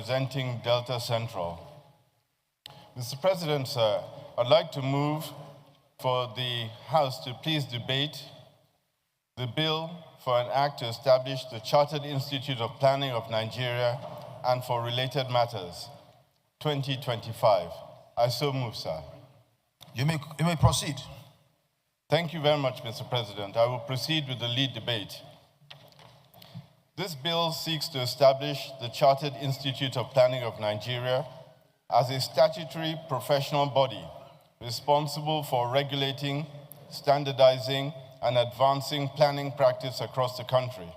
representing Delta Central. Mr. President, sir, I'd like to move for the House to please debate the bill for an act to establish the Chartered Institute of Planning of Nigeria and for related matters, 2025. I so move, sir. You may proceed. Thank you very much, Mr. President. I will proceed with the lead debate. This bill seeks to establish the Chartered Institute of Planning of Nigeria as a statutory professional body responsible for regulating, standardizing, and advancing planning practice across the country.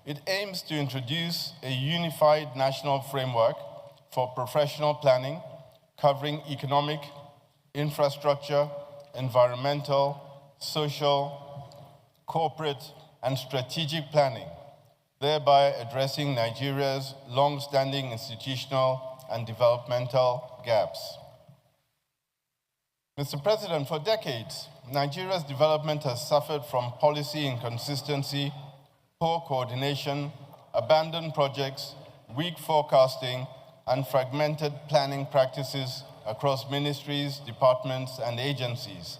It aims to introduce a unified national framework for professional planning covering economic, infrastructure, environmental, social, corporate, and strategic planning, thereby addressing Nigeria's long-standing institutional and developmental gaps. Mr. President, for decades, Nigeria's development has suffered from policy inconsistency, poor coordination, abandoned projects, weak forecasting, and fragmented planning practices across ministries, departments, and agencies.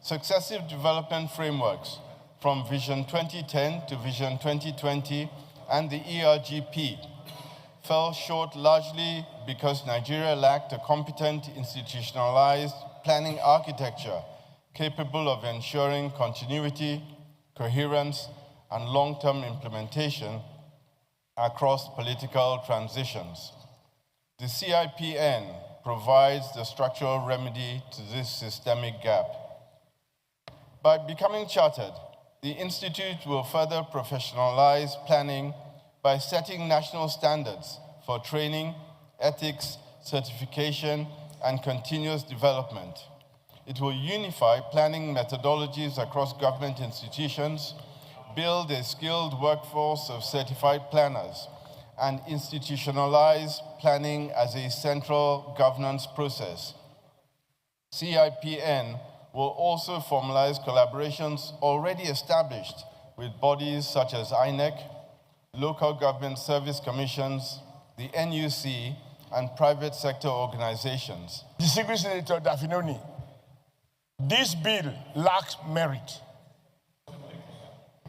Successive development frameworks, from Vision 2010 to Vision 2020 and the ERGP, fell short largely because Nigeria lacked a competent, institutionalized planning architecture capable of ensuring continuity, coherence, and long-term implementation across political transitions. The CIPN provides the structural remedy to this systemic gap. By becoming chartered, the Institute will further professionalize planning by setting national standards for training, ethics, certification, and continuous development. It will unify planning methodologies across government institutions, build a skilled workforce of certified planners, and institutionalize planning as a central governance process. CIPN will also formalize collaborations already established with bodies such as INEC, local government service commissions, the NUC, and private sector organizations. Distinguished Senator Dafinoni, this bill lacks merit.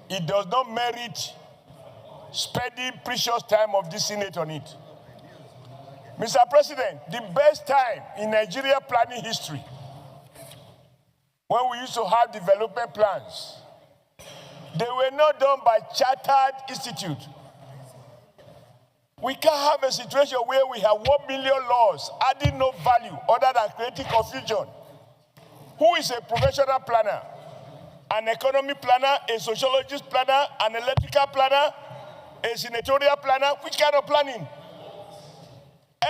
It does not merit spending precious time of this Senate on it. Mr. President, the best time in Nigeria planning history, when we used to have development plans, they were not done by chartered institute. We can't have a situation where we have 1 million laws adding no value other than creating confusion. Who is a professional planner? An economy planner, a sociologist planner, an electrical planner, a senatorial planner? Which kind of planning?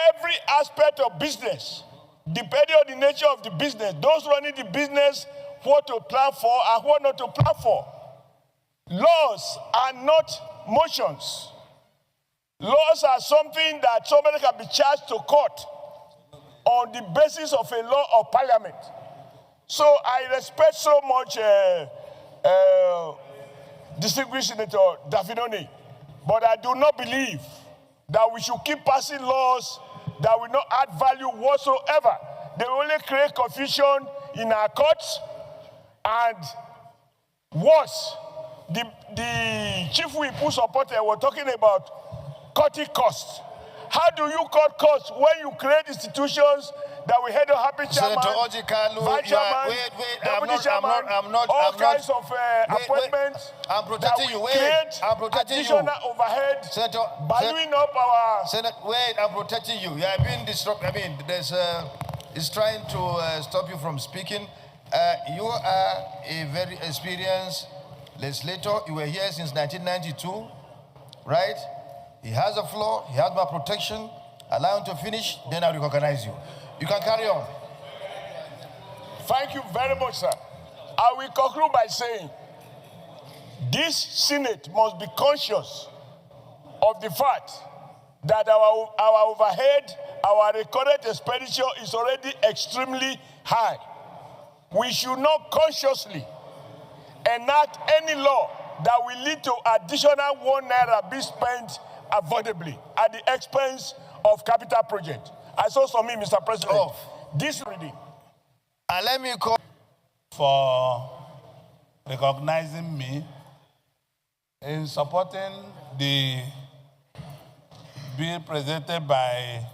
Every aspect of business, depending on the nature of the business, those running the business, what to plan for and what not to plan for. Laws are not motions. Laws are something that somebody can be charged to court on the basis of a law of parliament. So I respect so much distinguished Senator Dafinoni, but I do not believe that we should keep passing laws that will not add value whatsoever. They will only create confusion in our courts, and worse, the chief whip who supported were talking about cutting costs. How do you cut costs when you create institutions that we had a happy chairman, Senator Orji, Kalu, vice chairman, deputy chairman, all kinds of appointments? I'm protecting you. I'm protecting you. Additional overhead, Senator, valuing up our... Senator, I'm protecting you. You are being disrupted. I mean, it's trying to stop you from speaking. You are a very experienced legislator. You were here since 1992, right? He has a floor. He has my protection. Allow him to finish, then I'll recognize you. You can carry on. Thank you very much, sir. I will conclude by saying this Senate must be conscious of the fact that our overhead, our recorded expenditure is already extremely high. We should not consciously enact any law that will lead to additional 1 naira being spent avoidably at the expense of capital project. I saw some in, Mr. President. This reading. And let me call for recognizing me in supporting the bill presented by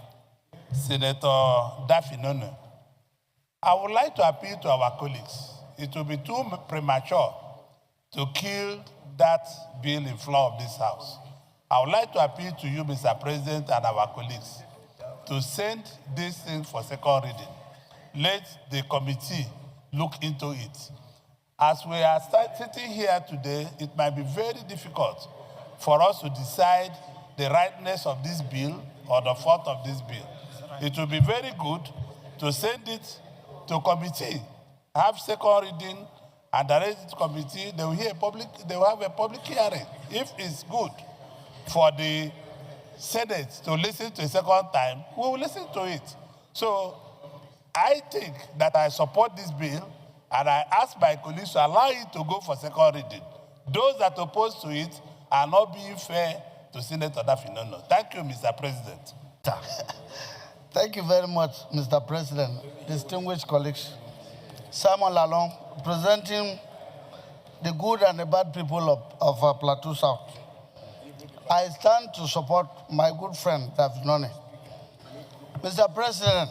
Senator Dafinono. I would like to appeal to our colleagues. It will be too premature to kill that bill in floor of this House. I would like to appeal to you, Mr. President, and our colleagues to send this thing for second reading. Let the committee look into it. As we are sitting here today, it might be very difficult for us to decide the rightness of this bill or the fault of this bill. It will be very good to send it to committee, have second reading, and direct it to committee. They will have a public hearing. If it's good for the Senate to listen to a second time, we will listen to it. So I think that I support this bill, and I ask my colleagues to allow it to go for second reading. Those that oppose to it are not being fair to Senator Dafinono. Thank you, Mr. President. Thank you very much, Mr. President. Distinguished colleagues. Simon Lalong, presenting the good and the bad people of Plateau South. I stand to support my good friend, Dafinono. Mr. President,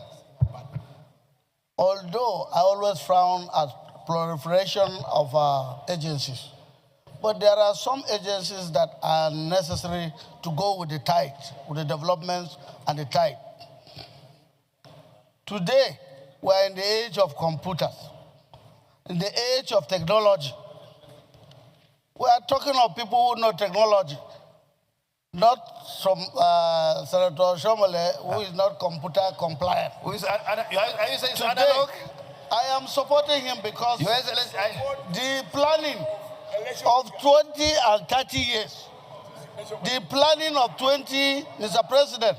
although I always frown at proliferation of agencies, but there are some agencies that are necessary to go with the tide, with the developments and the tide. Today, we're in the age of computers, in the age of technology. We are talking of people who know technology, not some Senator Oshiomhole, who is not computer compliant. Are you saying Today, analog? I am supporting him because Your Excellency, the planning of 20 and 30 years, the planning of 20, Mr. President,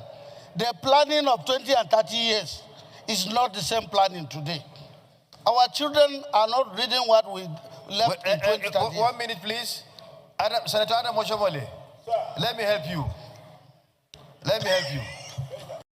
the planning of 20 and 30 years is not the same planning today. Our children are not reading what we left in 2030. 1 minute, please. Senator Oshiomhole, let me help you. Let me help you.